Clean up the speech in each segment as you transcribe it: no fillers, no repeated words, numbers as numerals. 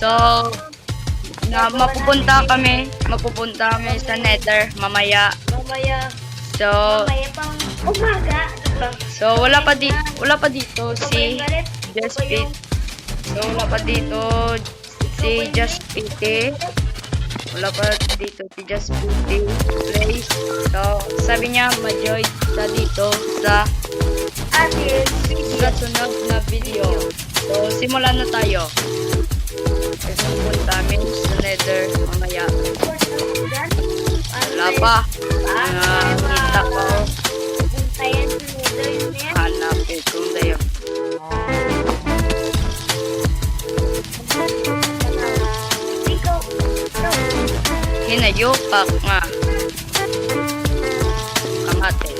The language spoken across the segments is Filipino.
So, mapupunta kami sa Nether mamaya. So, pang umaga. wala pa dito si Just Fit. So, wala pa dito si Just Fit. Wala pa dito si Just Fit place. So, sabi niya ma-join sa dito sa sunod na video. So, simulan na tayo. Kasi pupunta kami sa Nether mamaya. Wala pa. Nakita ko. Hanapin kung dayo. Hinayopak nga. Kamate.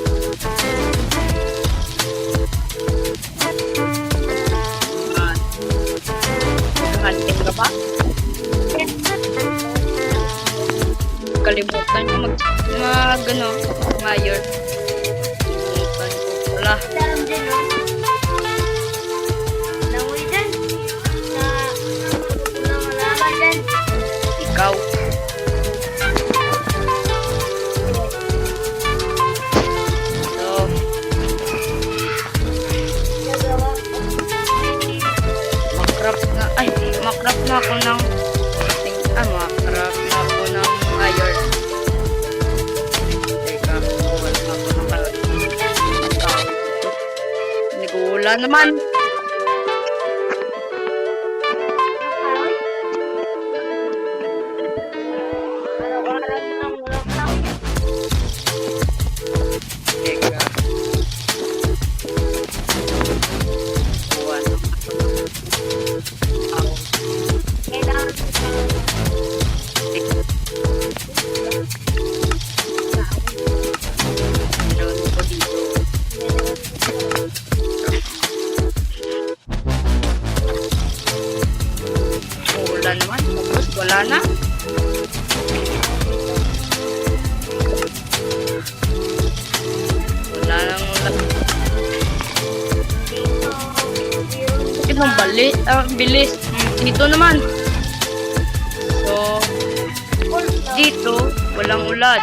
Hanapin ka ba? Kalimutan nyo mayor. Wala. Ikaw. So, makrap na ako ng iron. Teka, wala na ako ng iron. Nag-uulan naman. Teka. Buwan. Ako. Meron ko dito. Ulan naman. Tapos wala na. Wala nang ulan. Bakit nang bilis. Dito naman. So, dito, walang ulan.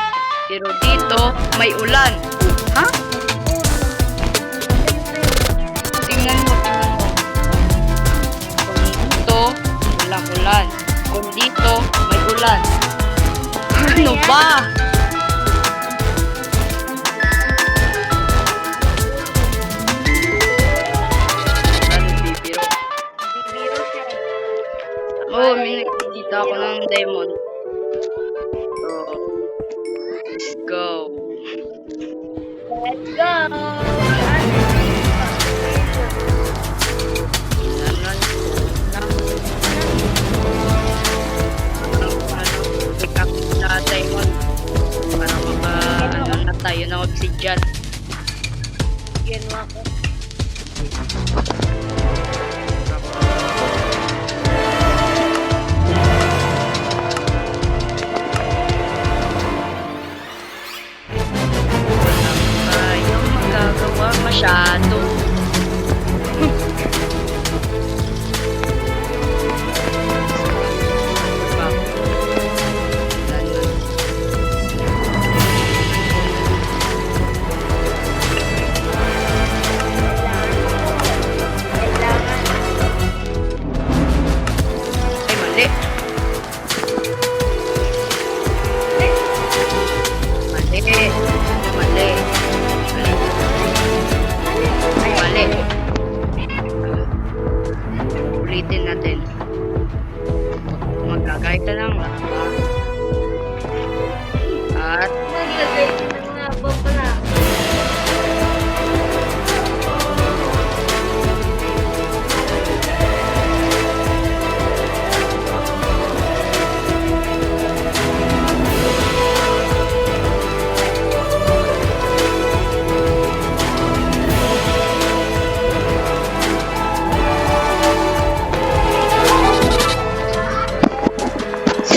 Pero dito, may ulan. Ha? Tingnan mo. Kung dito, walang ulan. Kung dito, may ulan. Ano ba? Oh, may nakikita ako ng diamond. So, let's go. Pick up na diamond. Para na tayo ng oxygen. Ginawa ko. Masyado. Ay, mali. Ulitin natin. Magkakay ka lang. At Maglagay ng mga pala.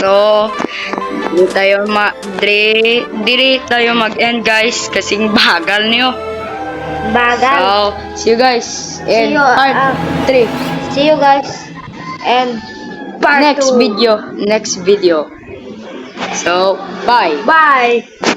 so, Diri tayo mag-end guys kasi bagal niyo. Bagal. So, see you guys in See you, part 3. See you guys and Part next two. video. So, bye. Bye.